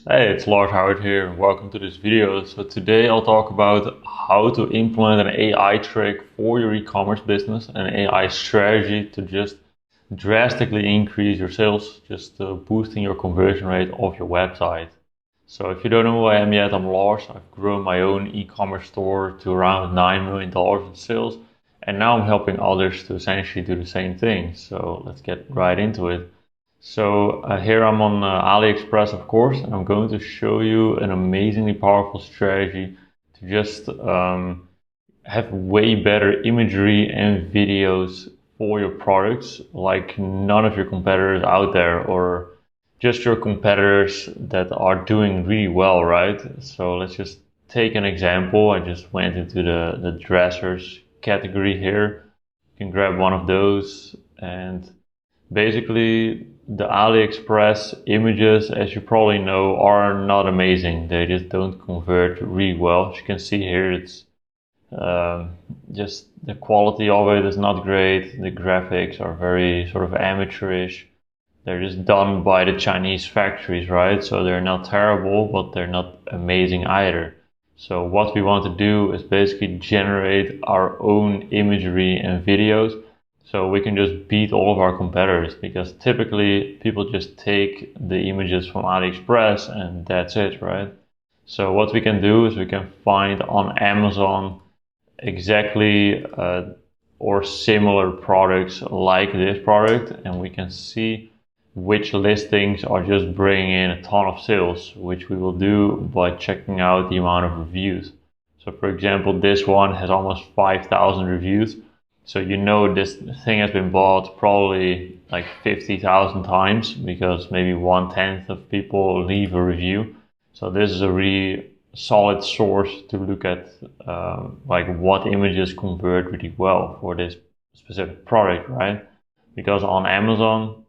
Hey, it's Lars Hauwert here and welcome to this video. So today I'll talk about how to implement an AI trick for your e-commerce business, an AI strategy to just drastically increase your sales, just boosting your conversion rate of your website. So if you don't know who I am yet, I'm Lars. I've grown my own e-commerce store to around $9 million in sales, and now I'm helping others to essentially do the same thing. So let's get right into it. So here I'm on AliExpress, of course, and I'm going to show you an amazingly powerful strategy to just have way better imagery and videos for your products like none of your competitors out there, or just your competitors that are doing really well, right? So let's just take an example. I just went into the dressers category here. You can grab one of those, and basically the AliExpress images, as you probably know, are not amazing. They just don't convert really well. As you can see here, it's um, just the quality of it is not great. The graphics are very sort of amateurish. They're just done by the Chinese factories, right? So they're not terrible, but they're not amazing either. So what we want to do is basically generate our own imagery and videos so we can just beat all of our competitors, because typically people just take the images from AliExpress and that's it, right? So what we can do is we can find on Amazon exactly or similar products like this product, and we can see which listings are just bringing in a ton of sales, which we will do by checking out the amount of reviews. So for example, this one has almost 5,000 reviews. So you know this thing has been bought probably like 50,000 times, because maybe 1/10 of people leave a review. So this is a really solid source to look at, like what images convert really well for this specific product, right? Because on Amazon,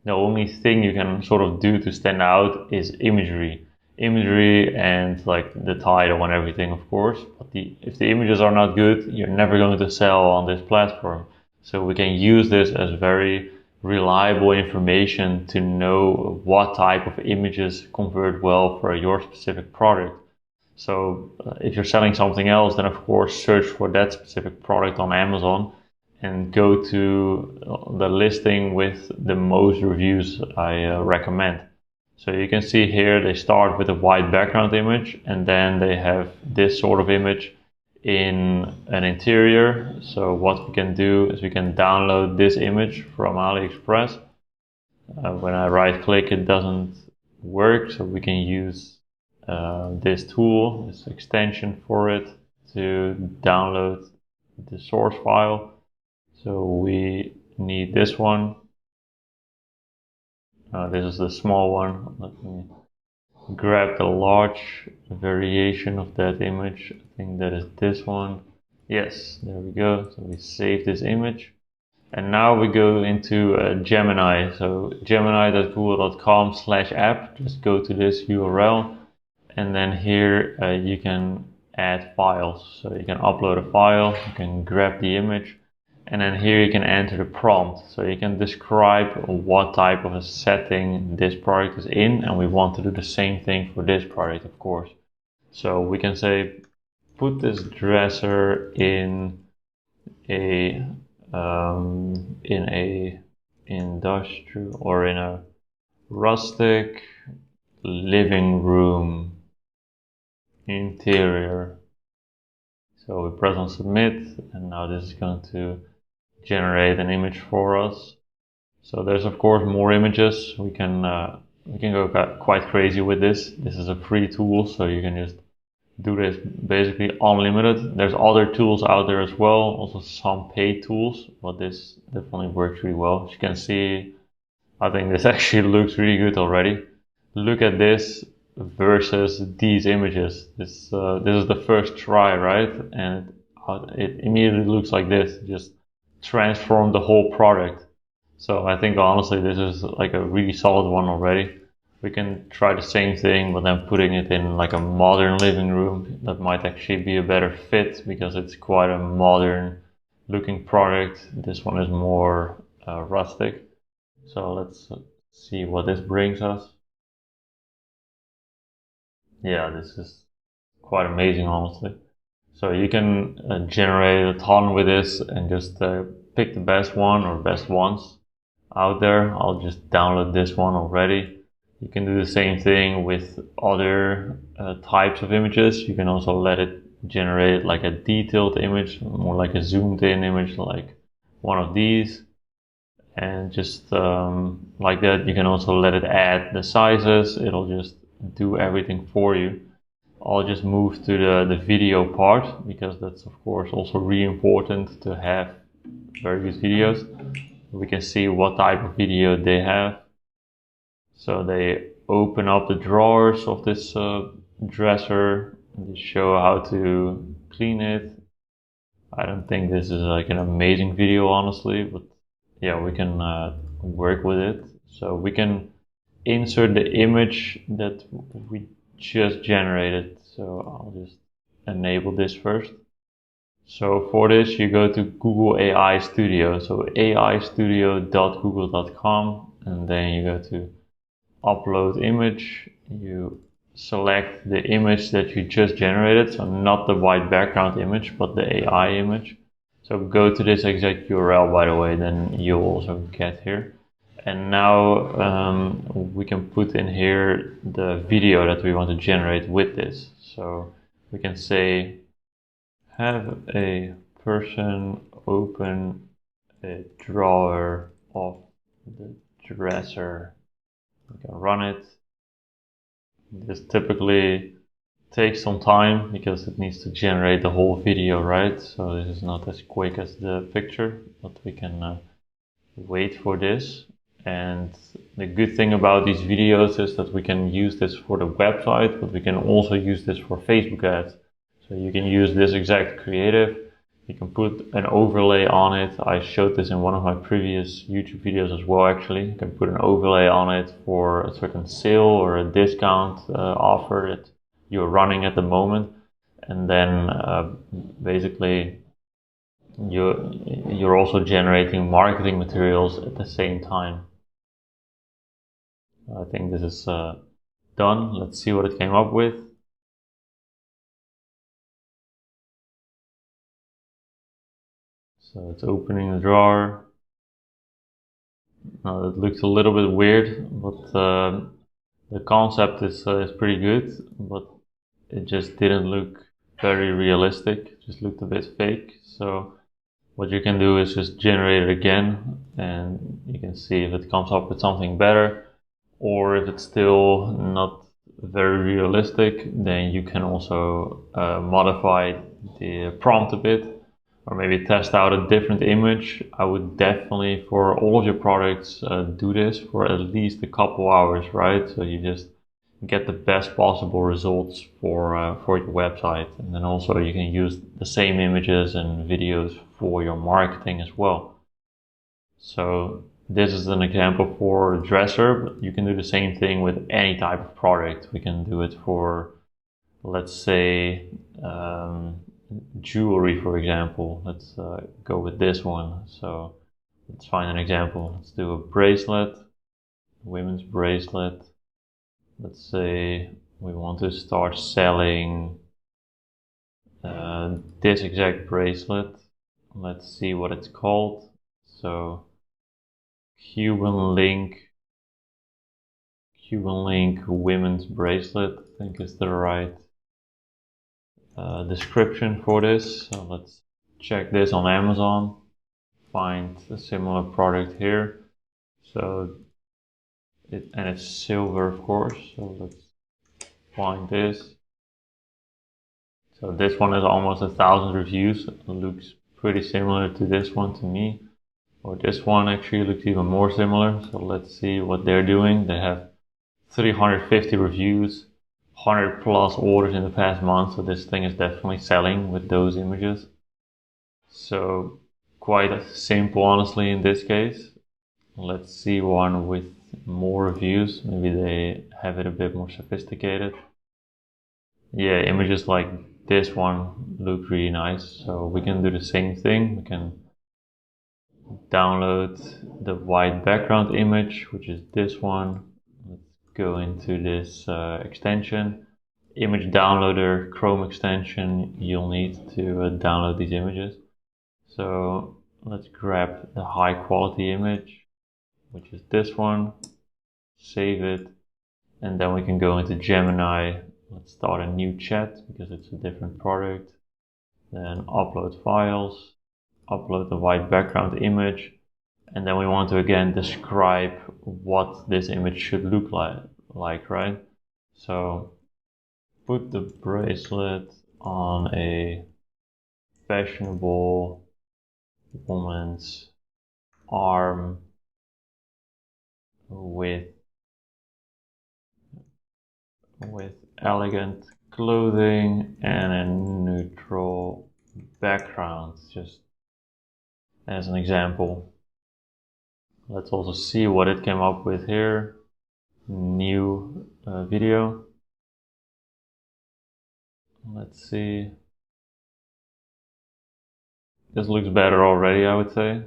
the only thing you can sort of do to stand out is imagery and like the title and everything, of course. But if the images are not good, you're never going to sell on this platform. So we can use this as very reliable information to know what type of images convert well for your specific product. So if you're selling something else, then of course search for that specific product on Amazon and go to the listing with the most reviews I recommend. So you can see here they start with a white background image, and then they have this sort of image in an interior. So what we can do is we can download this image from AliExpress. When I right click, it doesn't work, so we can use this tool, this extension for it, to download the source file. So we need this one. This is the small one. Let me grab the large variation of that image. I think that is this one. Yes, there we go. So we save this image. And now we go into Gemini. So gemini.google.com/app. Just go to this URL. And then here you can add files. So you can upload a file, you can grab the image, and then here you can enter the prompt. So you can describe what type of a setting this product is in, and we want to do the same thing for this product, of course. So we can say, put this dresser in a industrial, or in a rustic living room interior. So we press on submit, and now this is going to generate an image for us. So there's of course more images. We can go quite crazy with this. This is a free tool, so you can just do this basically unlimited. There's other tools out there as well, also some paid tools, but this definitely works really well. As you can see, I think this actually looks really good already. Look at this versus these images. This is the first try, right? And it immediately looks like this. Just transform the whole product. So I think honestly this is like a really solid one already. We can try the same thing, but then putting it in like a modern living room. That might actually be a better fit, because it's quite a modern looking product. This one is more rustic. So let's see what this brings us. yeah, this is quite amazing, honestly. So you can generate a ton with this and just pick the best one or best ones out there. I'll just download this one already. You can do the same thing with other types of images. You can also let it generate like a detailed image, more like a zoomed in image, like one of these. And just like that, you can also let it add the sizes. It'll just do everything for you. I'll just move to the video part, because that's of course also really important to have very good videos. We can see what type of video they have. So they open up the drawers of this dresser and they show how to clean it. I don't think this is like an amazing video, honestly, but yeah, we can work with it. So we can insert the image that we just generated. So I'll just enable this first. So for this, you go to Google AI Studio. So aistudio.google.com, and then you go to upload image. You select the image that you just generated. So not the white background image, but the AI image. So go to this exact URL, by the way, then you'll also get here. And now we can put in here the video that we want to generate with this. So we can say, have a person open a drawer of the dresser. We can run it. This typically takes some time because it needs to generate the whole video, right? So this is not as quick as the picture, but we can wait for this. And the good thing about these videos is that we can use this for the website, but we can also use this for Facebook ads. So you can use this exact creative. You can put an overlay on it. I showed this in one of my previous YouTube videos as well, actually. You can put an overlay on it for a certain sale or a discount offer that you're running at the moment. And then basically you're also generating marketing materials at the same time. I think this is done. Let's see what it came up with. So it's opening the drawer. It looks a little bit weird, but the concept is pretty good, but it just didn't look very realistic. It just looked a bit fake. So what you can do is just generate it again, and you can see if it comes up with something better. Or if it's still not very realistic, then you can also modify the prompt a bit, or maybe test out a different image. I would definitely, for all of your products, do this for at least a couple hours, right? So you just get the best possible results for your website, and then also you can use the same images and videos for your marketing as well. So this is an example for a dresser, but you can do the same thing with any type of product. We can do it for, let's say, jewelry, for example. Let's go with this one. So let's find an example. Let's do a bracelet, women's bracelet. Let's say we want to start selling this exact bracelet. Let's see what it's called. So Cuban link women's bracelet, I think is the right description for this. So let's check this on Amazon, find a similar product here. So and it's silver, of course. So let's find this. So this one has almost 1,000 reviews. It looks pretty similar to this one to me. Or this one actually looks even more similar. So let's see what they're doing. They have 350 reviews, 100 plus orders in the past month. So this thing is definitely selling with those images. So quite simple, honestly, in this case. Let's see one with more reviews. Maybe they have it a bit more sophisticated. Yeah, images like this one look really nice. So we can do the same thing. We can download the white background image, which is this one. Let's go into this extension, image downloader Chrome extension you'll need to download these images. So let's grab the high quality image, which is this one, save it, and then we can go into Gemini. Let's start a new chat because it's a different product. Then upload files, upload the white background image, and then we want to again describe what this image should look like, right? So put the bracelet on a fashionable woman's arm with elegant clothing and a neutral background, just as an example. Let's also see what it came up with here. New video. Let's see. This looks better already, I would say.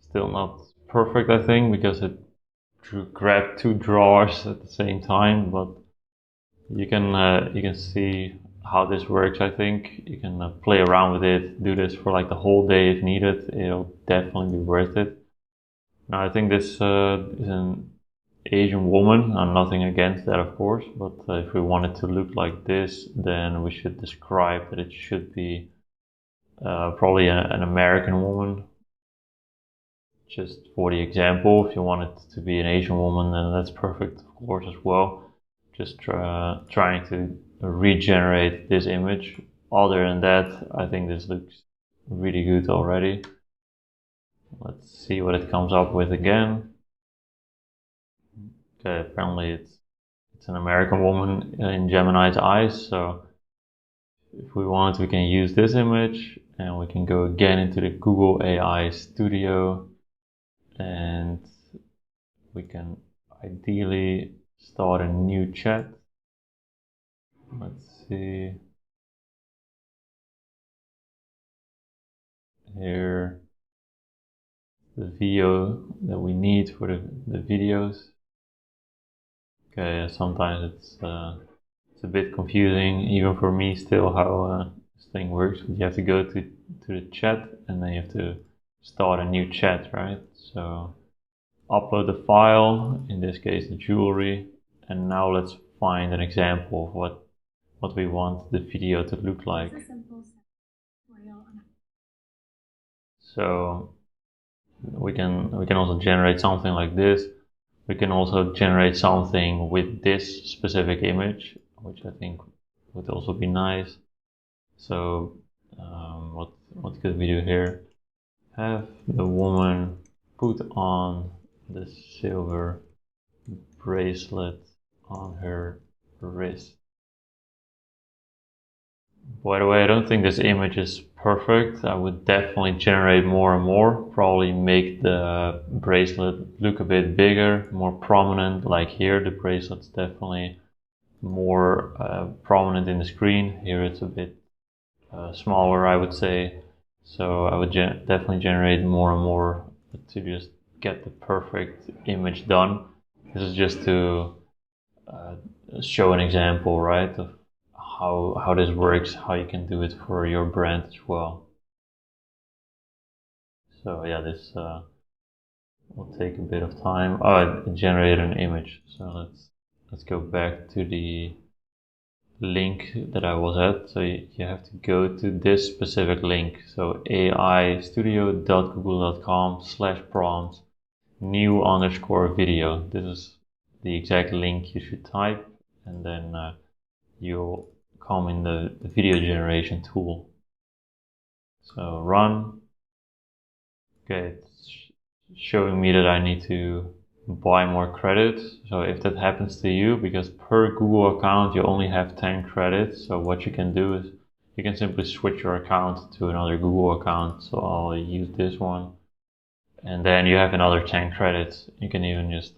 Still not perfect, I think, because it grabbed two drawers at the same time, but you can see how this works. I think you can play around with it, do this for like the whole day if needed. It'll definitely be worth it. Now I think this is an Asian woman. I'm nothing against that, of course, but if we want it to look like this, then we should describe that it should be probably an American woman. Just for the example, if you want it to be an Asian woman, then that's perfect, of course, as well. Just trying to regenerate this image. Other than that, I think this looks really good already. Let's see what it comes up with again. Okay, apparently it's an American woman in Gemini's eyes, so if we want, we can use this image and we can go again into the Google AI Studio and we can ideally start a new chat. Let's see. Here, the video that we need for the videos. Okay, sometimes it's a bit confusing, even for me still, how this thing works. You have to go to the chat and then you have to start a new chat, right? So upload the file, in this case the jewelry, and now let's find an example of what we want the video to look like. So we can also generate something like this. We can also generate something with this specific image, which I think would also be nice. So what could we do here? Have the woman put on the silver bracelet on her wrist. By the way, I don't think this image is perfect. I would definitely generate more and more. Probably make the bracelet look a bit bigger, more prominent. Like here, the bracelet's definitely more prominent in the screen. Here it's a bit smaller, I would say. So I would definitely generate more and more to just get the perfect image done. This is just to show an example, right, of how this works, how you can do it for your brand as well. So yeah, this will take a bit of time. Oh, it generated an image. So let's go back to the link that I was at. So you have to go to this specific link. So aistudio.google.com/prompt new_video. This is the exact link you should type, and then you'll come in the video generation tool. So run. Okay, it's showing me that I need to buy more credits. So if that happens to you, because per Google account you only have 10 credits, so what you can do is you can simply switch your account to another Google account. So I'll use this one, and then you have another 10 credits. You can even just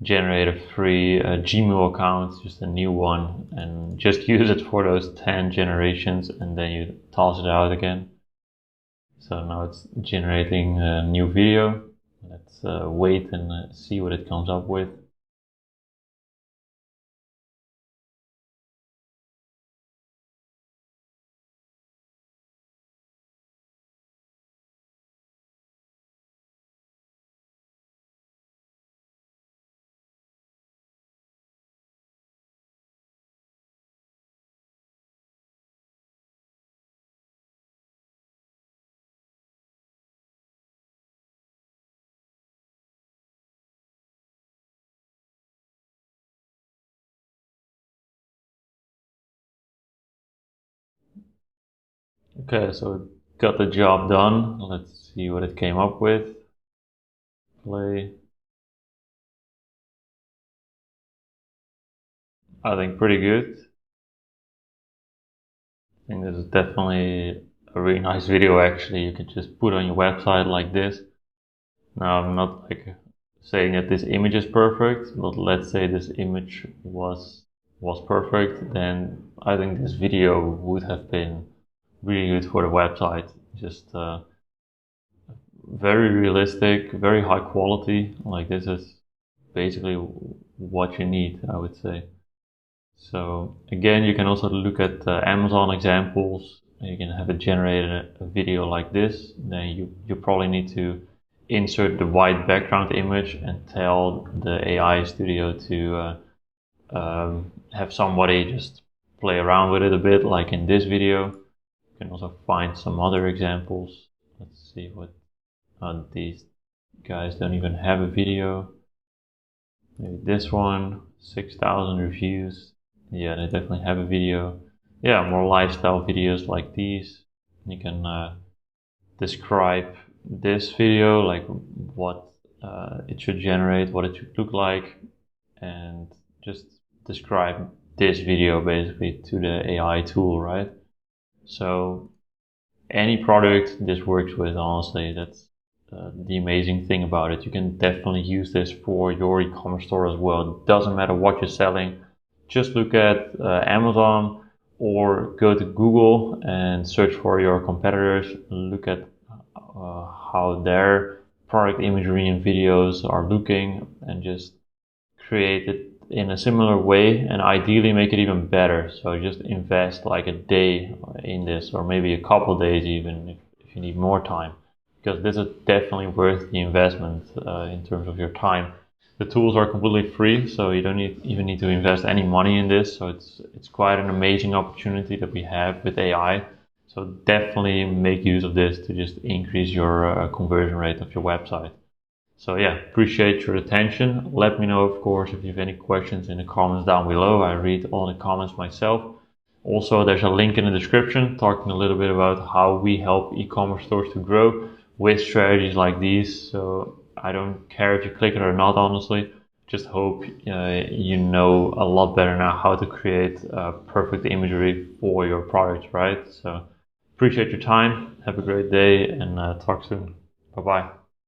generate a free Gmail account, just a new one, and just use it for those 10 generations, and then you toss it out again. So now it's generating a new video. Let's wait and see what it comes up with. Okay, so it got the job done. Let's see what it came up with. Play. I think pretty good. I think this is definitely a really nice video actually. You can just put on your website like this. Now I'm not like saying that this image is perfect, but let's say this image was perfect, then I think this video would have been really good for the website. Just very realistic, very high quality. Like this is basically what you need, I would say. So again, you can also look at Amazon examples. You can have it generate a video like this. Then you probably need to insert the white background image and tell the AI studio to have somebody just play around with it a bit, like in this video. You can also find some other examples. Let's see what these guys don't even have a video. Maybe this one, 6,000 reviews. Yeah, they definitely have a video. Yeah, more lifestyle videos like these. You can describe this video, like what it should generate, what it should look like, and just describe this video basically to the AI tool, right? So any product this works with, honestly, that's the amazing thing about it. You can definitely use this for your e-commerce store as well. It doesn't matter what you're selling. Just look at Amazon or go to Google and search for your competitors. Look at how their product imagery and videos are looking and just create it in a similar way and ideally make it even better. So just invest like a day in this, or maybe a couple days even if you need more time, because this is definitely worth the investment in terms of your time. The tools are completely free, so you don't even need to invest any money in this. So it's quite an amazing opportunity that we have with AI. So definitely make use of this to just increase your conversion rate of your website. So yeah, appreciate your attention. Let me know, of course, if you have any questions in the comments down below. I read all the comments myself. Also, there's a link in the description talking a little bit about how we help e-commerce stores to grow with strategies like these. So I don't care if you click it or not, honestly. Just hope you know a lot better now how to create perfect imagery for your products, right? So appreciate your time. Have a great day and talk soon. Bye-bye.